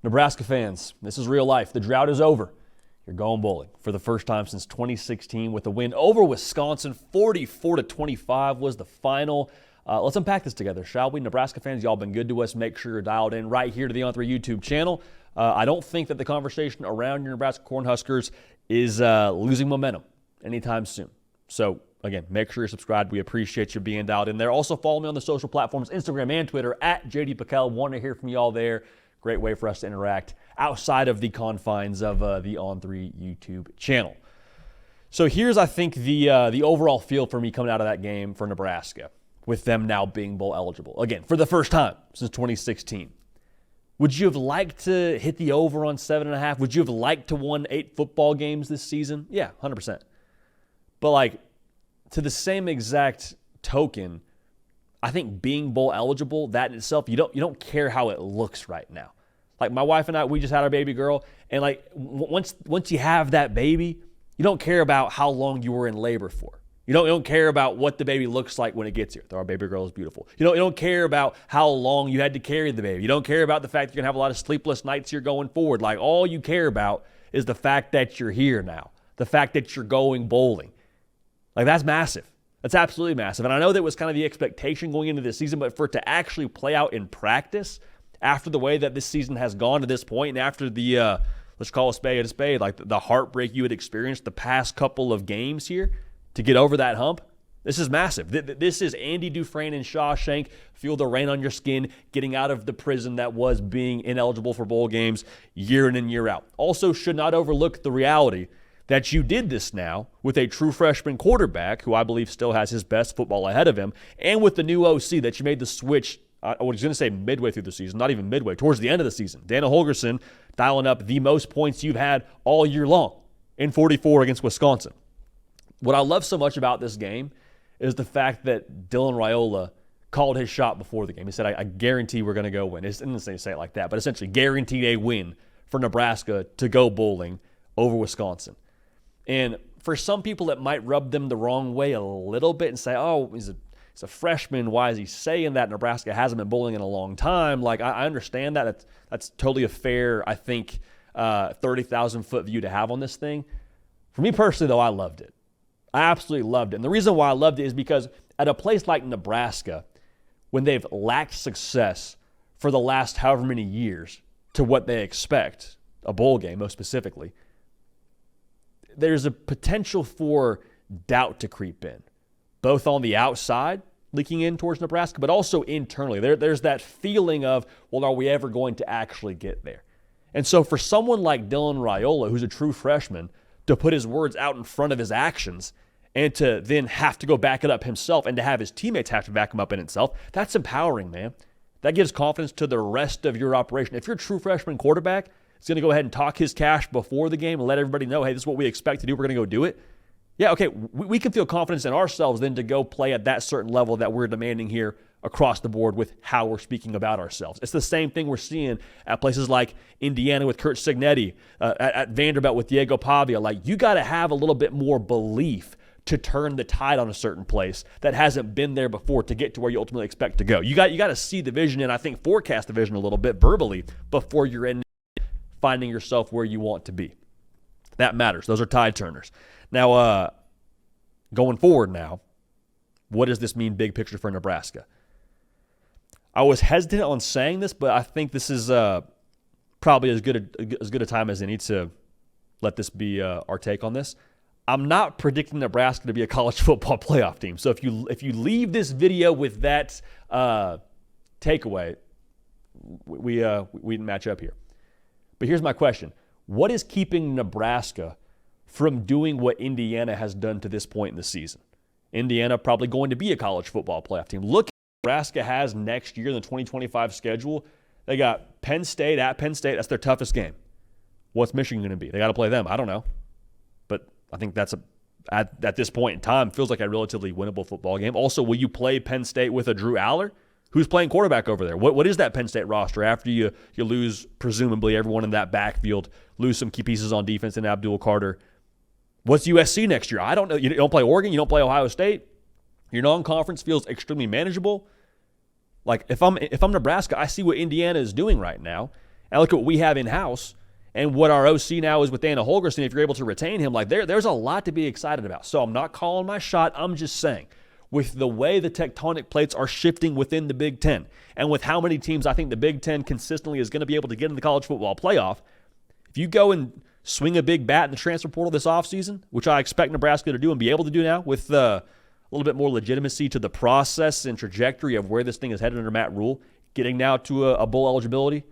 Nebraska fans, this is real life. The drought is over. You're going bowling for the first time since 2016 with a win over Wisconsin. 44-25 was the final. Let's unpack this together, shall we? Nebraska fans, y'all been good to us. Make sure you're dialed in right here to the On3 YouTube channel. I don't think that the conversation around your Nebraska Cornhuskers is losing momentum anytime soon. So, again, make sure you're subscribed. We appreciate you being dialed in there. Also, follow me on the social platforms, Instagram and Twitter, at JD PicKell. Want to hear from y'all there. Great way for us to interact outside of the confines of the On3 YouTube channel. So here's, I think, the overall feel for me coming out of that game for Nebraska, with them now being bowl eligible. Again, for the first time since 2016. Would you have liked to hit the over on 7.5? Would you have liked to won 8 football games this season? Yeah, 100%. But, to the same exact token, I think being bowl eligible, that in itself, you don't care how it looks right now. My wife and I, we just had our baby girl, and once you have that baby, you don't care about how long you were in labor for. You don't care about what the baby looks like when it gets here. Though our baby girl is beautiful. You don't care about how long you had to carry the baby. You don't care about the fact that you're gonna have a lot of sleepless nights here going forward. All you care about is the fact that you're here now, the fact that you're going bowling. That's massive. That's absolutely massive. And I know that was kind of the expectation going into this season, but for it to actually play out in practice after the way that this season has gone to this point, and after the, let's call a spade, the heartbreak you had experienced the past couple of games here, to get over that hump, this is massive. This is Andy Dufresne and Shawshank, feel the rain on your skin, getting out of the prison that was being ineligible for bowl games year in and year out. Also, should not overlook the reality that you did this now with a true freshman quarterback, who I believe still has his best football ahead of him, and with the new OC, that you made the switch, I was going to say midway through the season, not even midway, towards the end of the season. Dana Holgorsen dialing up the most points you've had all year long in 44 against Wisconsin. What I love so much about this game is the fact that Dylan Raiola called his shot before the game. He said, I guarantee we're going to go win. He didn't say it like that, but essentially guaranteed a win for Nebraska to go bowling over Wisconsin. And for some people, it might rub them the wrong way a little bit and say, oh, he's a freshman. Why is he saying that? Nebraska hasn't been bowling in a long time. I understand that. That's totally a fair, I think, 30,000-foot view to have on this thing. For me personally, though, I loved it. I absolutely loved it. And the reason why I loved it is because at a place like Nebraska, when they've lacked success for the last however many years to what they expect, a bowl game most specifically, there's a potential for doubt to creep in, both on the outside, leaking in towards Nebraska, but also internally. There's that feeling of, well, are we ever going to actually get there? And so for someone like Dylan Raiola, who's a true freshman, to put his words out in front of his actions and to then have to go back it up himself and to have his teammates have to back him up in itself, that's empowering, man. That gives confidence to the rest of your operation. If you're a true freshman quarterback, he's going to go ahead and talk his cash before the game and let everybody know, hey, this is what we expect to do. We're going to go do it. Yeah, okay, we can feel confidence in ourselves then to go play at that certain level that we're demanding here across the board with how we're speaking about ourselves. It's the same thing we're seeing at places like Indiana with Curt Cignetti, at Vanderbilt with Diego Pavia. You got to have a little bit more belief to turn the tide on a certain place that hasn't been there before to get to where you ultimately expect to go. You got to see the vision and I think forecast the vision a little bit verbally before you're in finding yourself where you want to be. That matters. Those are tide turners. Now, going forward now, what does this mean big picture for Nebraska? I was hesitant on saying this, but I think this is probably as good a time as any to let this be our take on this. I'm not predicting Nebraska to be a college football playoff team. So if you leave this video with that takeaway, we didn't match up here. But here's my question. What is keeping Nebraska from doing what Indiana has done to this point in the season? Indiana probably going to be a college football playoff team. Look at what Nebraska has next year in the 2025 schedule. They got Penn State at Penn State. That's their toughest game. What's Michigan going to be? They got to play them. I don't know. But I think that's at this point in time, feels like a relatively winnable football game. Also, will you play Penn State with a Drew Aller? Who's playing quarterback over there? What is that Penn State roster after you lose, presumably, everyone in that backfield, lose some key pieces on defense in Abdul Carter? What's USC next year? I don't know. You don't play Oregon. You don't play Ohio State. Your non-conference feels extremely manageable. If I'm Nebraska, I see what Indiana is doing right now, And look at what we have in-house and what our OC now is with Dana Holgorsen. If you're able to retain him, like there's a lot to be excited about. So I'm not calling my shot. I'm just saying, with the way the tectonic plates are shifting within the Big Ten and with how many teams I think the Big Ten consistently is going to be able to get in the college football playoff, if you go and swing a big bat in the transfer portal this offseason, which I expect Nebraska to do and be able to do now with a little bit more legitimacy to the process and trajectory of where this thing is headed under Matt Rhule, getting now to a bowl eligibility,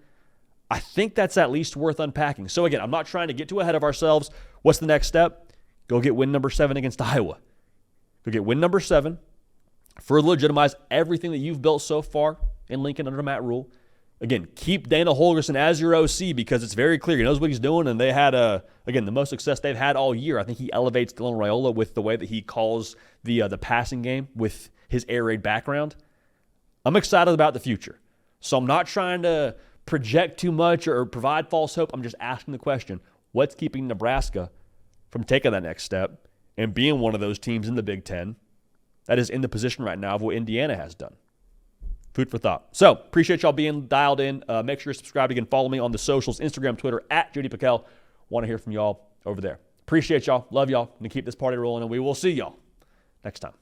I think that's at least worth unpacking. So again, I'm not trying to get too ahead of ourselves. What's the next step? Go get win number 7 against Iowa. Go get win number 7. Further legitimize everything that you've built so far in Lincoln under Matt Rhule. Again, keep Dana Holgorsen as your OC because it's very clear he knows what he's doing, and they had, again, the most success they've had all year. I think he elevates Dylan Raiola with the way that he calls the passing game with his air raid background. I'm excited about the future. So I'm not trying to project too much or provide false hope. I'm just asking the question, what's keeping Nebraska from taking that next step and being one of those teams in the Big Ten that is in the position right now of what Indiana has done? Food for thought. So, appreciate y'all being dialed in. Make sure you're subscribed. You can follow me on the socials, Instagram, Twitter, at Judy PicKell. Want to hear from y'all over there. Appreciate y'all. Love y'all. And keep this party rolling, and we will see y'all next time.